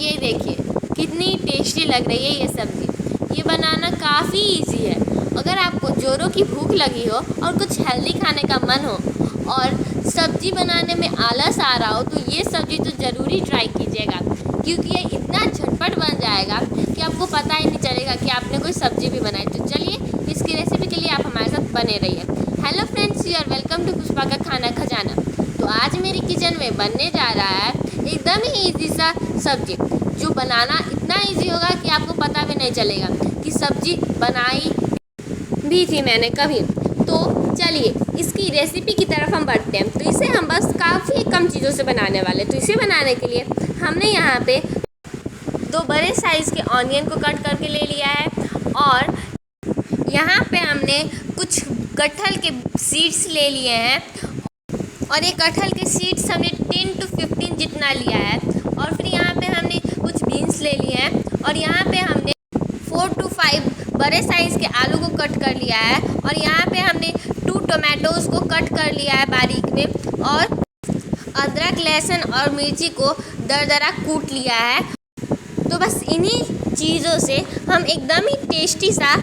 ये देखिए कितनी टेस्टी लग रही है ये सब्ज़ी। ये बनाना काफ़ी इजी है। अगर आपको जोरों की भूख लगी हो और कुछ हेल्दी खाने का मन हो और सब्ज़ी बनाने में आलस आ रहा हो तो ये सब्ज़ी तो ज़रूरी ट्राई कीजिएगा, क्योंकि ये इतना झटपट बन जाएगा कि आपको पता ही नहीं चलेगा कि आपने कोई सब्ज़ी भी बनाई। तो चलिए इसकी रेसिपी के लिए आप हमारे साथ बने रहिए। Hello friends, you are welcome to Pushpa का खाना खजाना। तो आज मेरी किचन में बनने जा रहा है एकदम ही ईजी सा सब्ज़ी, जो बनाना इतना ईजी होगा कि आपको पता भी नहीं चलेगा कि सब्ज़ी बनाई भी थी मैंने कभी। तो चलिए इसकी रेसिपी की तरफ हम बढ़ते हैं। तो इसे हम बस काफ़ी कम चीज़ों से बनाने वाले। तो इसे बनाने के लिए हमने यहाँ पे 2 बड़े साइज़ के ऑनियन को कट करके ले लिया है और यहाँ पे हमने कुछ कटहल के सीड्स ले लिए हैं और ये कटहल के सीड्स हमने 10 to 15 जितना लिया है। और फिर यहाँ पे हमने कुछ बीन्स ले लिए हैं और यहाँ पे हमने 4 to 5 बड़े साइज़ के आलू को कट कर लिया है और यहाँ पे हमने 2 टोमेटोज़ को कट कर लिया है बारीक में और अदरक, लहसुन और मिर्ची को दरदरा कूट लिया है। तो बस इन्हीं चीज़ों से हम एकदम ही टेस्टी सा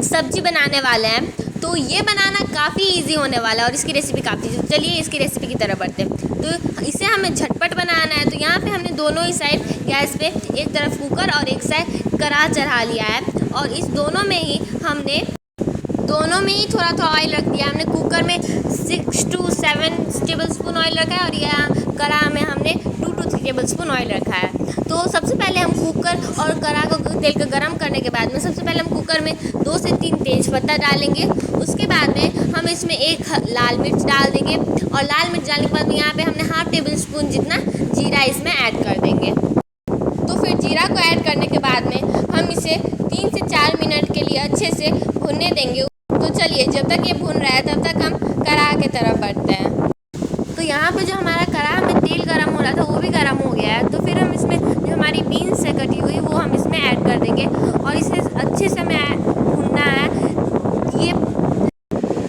सब्ज़ी बनाने वाले हैं। तो ये बनाना काफ़ी इजी होने वाला है और इसकी रेसिपी काफ़ी। चलिए इसकी रेसिपी की तरफ बढ़ते हैं। तो इसे हमें झटपट बनाना है। तो यहाँ पे हमने दोनों ही साइड गैस पे एक तरफ कुकर और एक साइड कढ़ाई चढ़ा लिया है और इस दोनों में ही थोड़ा थोड़ा ऑयल रख दिया। हमने कुकर में 6 to 7 टेबल स्पून ऑयल रखा है और यहाँ कढ़ाई में हमने 2 to 3 टेबल स्पून ऑयल रखा है। तो सबसे पहले हम कुकर और कढ़ाई को तेल को गर्म करने के बाद में सबसे पहले हम कुकर में 2 से 3 तेज पत्ता डालेंगे। उसके बाद में हम इसमें 1 लाल मिर्च डाल देंगे और लाल मिर्च डालने के बाद में यहाँ पे हमने हाफ टेबल स्पून जितना जीरा इसमें ऐड कर देंगे। तो फिर जीरा को ऐड करने के बाद में हम इसे 3 से 4 मिनट के लिए अच्छे से भुनने देंगे। तो चलिए जब तक ये भुन रहा है तब तक हम कढ़ाई की तरफ बढ़ते हैं। तो यहाँ पे जो हमारा कढ़ाई में तेल गर्म हो रहा था वो भी गर्म हो गया है। तो फिर हम इसमें जो हमारी बीन्स से कटी हुई वो हम इसमें ऐड कर देंगे और इसे अच्छे से हमें भुनना है।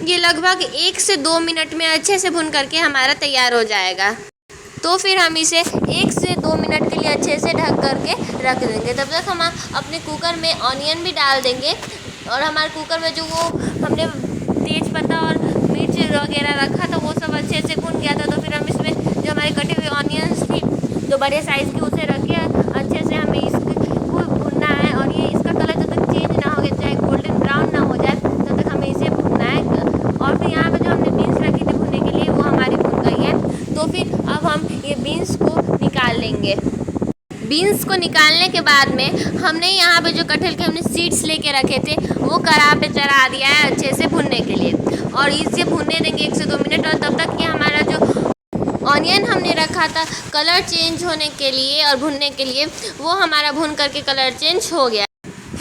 ये लगभग 1 से 2 मिनट में अच्छे से भुन करके हमारा तैयार हो जाएगा। तो फिर हम इसे 1 से 2 मिनट के लिए अच्छे से ढक करके रख देंगे। तब तक हम अपने कुकर में ऑनियन भी डाल देंगे और हमारे कुकर में जो वो हमने तेज पत्ता और मिर्च वगैरह रखा था वो सब अच्छे से भुन गया था। तो फिर हम इसमें जो हमारे कटे हुए ऑनियंस थी जो बड़े साइज़ की उसे रख के अच्छे से हमें इसको भुनना है और ये इसका कलर जब तक चेंज ना हो गया, चाहे गोल्डन ब्राउन ना हो जाए तब तक हमें इसे भुनना है। और फिर यहाँ पे जो हमने बीन्स रखी थी भुनने के लिए वो हमारी भुन गई है। तो फिर अब हम ये बीन्स को निकाल लेंगे। बीन्स को निकालने के बाद में हमने यहाँ पे जो कटहल के हमने सीड्स लेके रखे थे वो कढ़ाई पे चढ़ा दिया है अच्छे से भुनने के लिए और इसे भुनने देंगे 1 से 2 मिनट। और तब तक कि हमारा जो ऑनियन हमने रखा था कलर चेंज होने के लिए और भुनने के लिए वो हमारा भुन करके कलर चेंज हो गया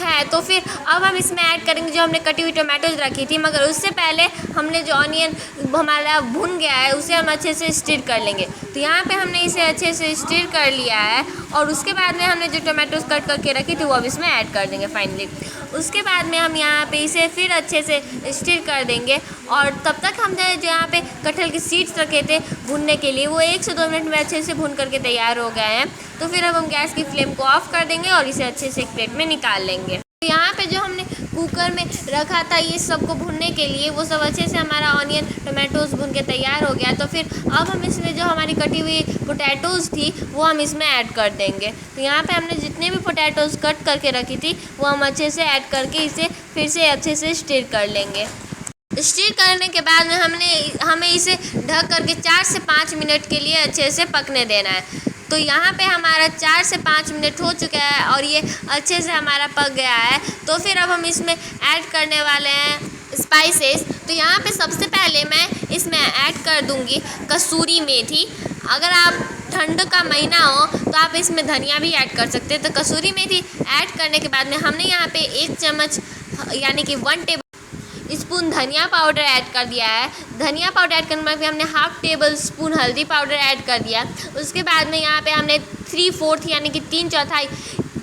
है। तो फिर अब हम इसमें ऐड करेंगे जो हमने कटी हुई टोमेटोज रखी थी, मगर उससे पहले हमने जो ऑनियन हमारा भुन गया है उसे हम अच्छे से स्टिर कर लेंगे। तो यहाँ पे हमने इसे अच्छे से स्टिर कर लिया है और उसके बाद में हमने जो टोमेटोज कट करके रखी थी वो अब इसमें ऐड कर देंगे फाइनली। उसके बाद में हम यहाँ पे इसे फिर अच्छे से स्टिर कर देंगे और तब तक हमने जो यहाँ पे कटहल के सीड्स रखे थे भुनने के लिए वो 1 से 2 मिनट में अच्छे से भुन करके तैयार हो गए हैं। तो फिर अब हम गैस की फ्लेम को ऑफ कर देंगे और इसे अच्छे से एक प्लेट में निकाल लेंगे। तो यहाँ पे जो हमने कुकर में रखा था ये सबको भुनने के लिए वो सब अच्छे से हमारा ऑनियन टोमेटोज़ भुन के तैयार हो गया। तो फिर अब हम इसमें जो हमारी कटी हुई पोटैटोज़ थी वो हम इसमें ऐड कर देंगे। तो यहाँ पे हमने जितने भी पोटैटोज़ कट करके रखी थी वो हम अच्छे से ऐड करके इसे फिर से अच्छे से स्टिर कर लेंगे। स्टिर करने के बाद में हमें इसे ढक करके 4 से 5 मिनट के लिए अच्छे से पकने देना है। तो यहाँ पे हमारा 4 से 5 मिनट हो चुका है और ये अच्छे से हमारा पक गया है। तो फिर अब हम इसमें ऐड करने वाले हैं स्पाइसेस। तो यहाँ पे सबसे पहले मैं इसमें ऐड कर दूँगी कसूरी मेथी। अगर आप ठंड का महीना हो तो आप इसमें धनिया भी ऐड कर सकते हैं। तो कसूरी मेथी ऐड करने के बाद में हमने यहाँ पे 1 चम्मच यानी कि 1 टेबल स्पून धनिया पाउडर ऐड कर दिया है। धनिया पाउडर ऐड करने के बाद हमने हाफ टेबल स्पून हल्दी पाउडर ऐड कर दिया। उसके बाद में यहाँ पे हमने 3/4 यानी कि 3/4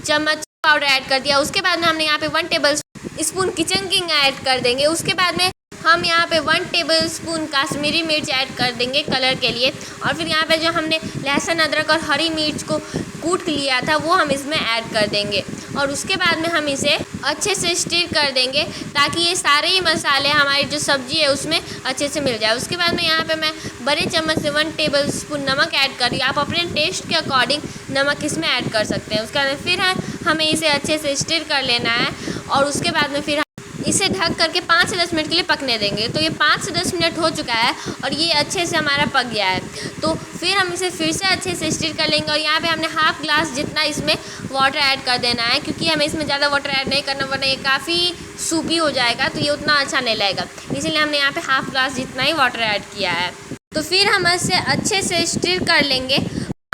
चम्मच पाउडर ऐड कर दिया। उसके बाद में हमने यहाँ पे 1 table spoon kitchen king add कर देंगे। उसके बाद में हम यहाँ पे 1 टेबलस्पून कश्मीरी मिर्च ऐड कर देंगे कलर के लिए। और फिर यहाँ पे जो हमने लहसुन, अदरक और हरी मिर्च को कूट लिया था वो हम इसमें ऐड कर देंगे। और उसके बाद में हम इसे अच्छे से स्टिर कर देंगे ताकि ये सारे ही मसाले हमारी जो सब्ज़ी है उसमें अच्छे से मिल जाए। उसके बाद में यहाँ पे मैं बड़े चम्मच से 1 टेबलस्पून नमक ऐड कर रही हूँ। आप अपने टेस्ट के अकॉर्डिंग नमक इसमें ऐड कर सकते हैं। उसके बाद फिर हमें इसे अच्छे से स्टिर कर लेना है और उसके बाद में फिर इसे ढक करके 5 से 10 मिनट के लिए पकने देंगे। तो ये 5 से 10 मिनट हो चुका है और ये अच्छे से हमारा पक गया है। तो फिर हम इसे फिर से अच्छे से स्टिर कर लेंगे। और यहाँ पे हमने हाफ़ ग्लास जितना इसमें वाटर ऐड कर देना है, क्योंकि हमें इसमें ज़्यादा वाटर ऐड नहीं करना वरना ये काफ़ी सूपी हो जाएगा, तो ये उतना अच्छा नहीं लगेगा। इसलिए हमने यहाँ पे हाफ़ ग्लास जितना ही वाटर ऐड किया है। तो फिर हम इसे अच्छे से स्टिर कर लेंगे।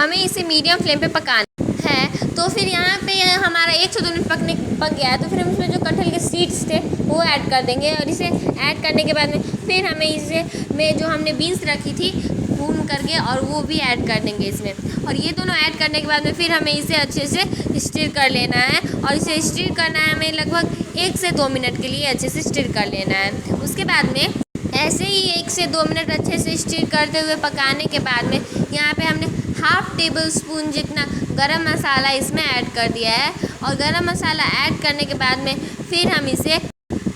हमें इसे मीडियम फ्लेम पे पकाना है। तो फिर यहाँ पे हमारा 1 से 2 मिनट पक गया है। तो फिर हम इसमें जो कटहल के सीड्स थे वो ऐड कर देंगे। और इसे ऐड करने के बाद में फिर हमें इसे में जो हमने बीन्स रखी थी भून करके और वो भी ऐड कर देंगे इसमें। और ये दोनों ऐड करने के बाद में फिर हमें इसे अच्छे से स्टिर कर लेना है। और इसे स्टिर करना है हमें लगभग 1 से 2 मिनट के लिए अच्छे से स्टिर कर लेना है। उसके बाद में ऐसे ही 1 से 2 मिनट अच्छे से स्टिर करते हुए पकाने के बाद में यहाँ पे हमने हाफ़ टेबलस्पून जितना गरम मसाला इसमें ऐड कर दिया है। और गरम मसाला ऐड करने के बाद में फिर हम इसे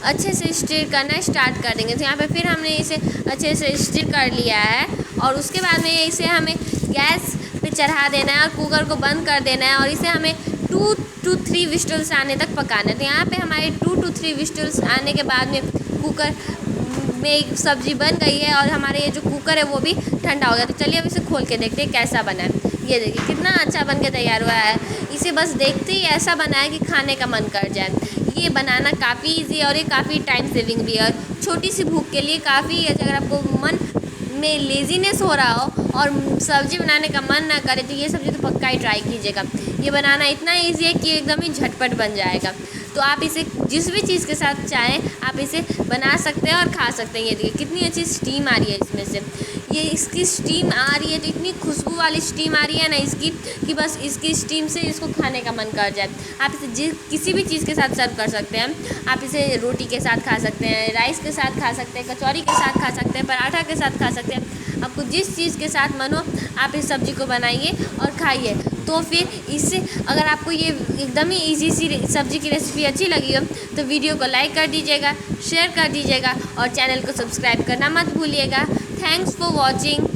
अच्छे से स्टिर करना स्टार्ट कर देंगे। तो यहाँ पे फिर हमने इसे अच्छे से स्टिर कर लिया है। और उसके बाद में इसे हमें गैस पे चढ़ा देना है और कुकर को बंद कर देना है। और इसे हमें 2 to 3 विस्टल्स आने तक पकाना है। तो यहाँ पे हमारे 2 to 3 विस्टल्स आने के बाद में कुकर में सब्ज़ी बन गई है और हमारे ये जो कुकर है वो भी ठंडा हो गया। तो चलिए अब इसे खोल के देखते हैं कैसा बना है। ये देखिए कितना अच्छा बन के तैयार हुआ है। इसे बस देखते ही ऐसा बना है कि खाने का मन कर जाए। ये बनाना काफ़ी इजी है और ये काफ़ी टाइम सेविंग भी है। और छोटी सी भूख के लिए काफ़ी, अगर आपको मन में लेजीनेस हो रहा हो और सब्ज़ी बनाने का मन ना करे तो ये सब्ज़ी तो पक्का ही ट्राई कीजिएगा। ये बनाना इतना ईजी है कि एकदम ही झटपट बन जाएगा। तो आप इसे जिस भी चीज़ के साथ चाहें आप इसे बना सकते हैं और खा सकते हैं। ये देखिए कितनी अच्छी स्टीम आ रही है इसमें से। ये इसकी स्टीम आ रही है तो इतनी खुशबू वाली स्टीम आ रही है ना इसकी कि बस इसकी स्टीम से इसको खाने का मन कर जाए। आप इसे किसी भी चीज़ के साथ सर्व कर सकते हैं। आप इसे रोटी के साथ खा सकते हैं, राइस के साथ खा सकते हैं, कचौरी के साथ खा सकते हैं, पराठा के साथ खा सकते हैं। आपको जिस चीज़ के साथ मन हो आप इस सब्ज़ी को बनाइए और खाइए। तो फिर इससे अगर आपको ये एकदम ही इजी सी सब्ज़ी की रेसिपी अच्छी लगी हो तो वीडियो को लाइक कर दीजिएगा, शेयर कर दीजिएगा और चैनल को सब्सक्राइब करना मत भूलिएगा। Thanks for watching.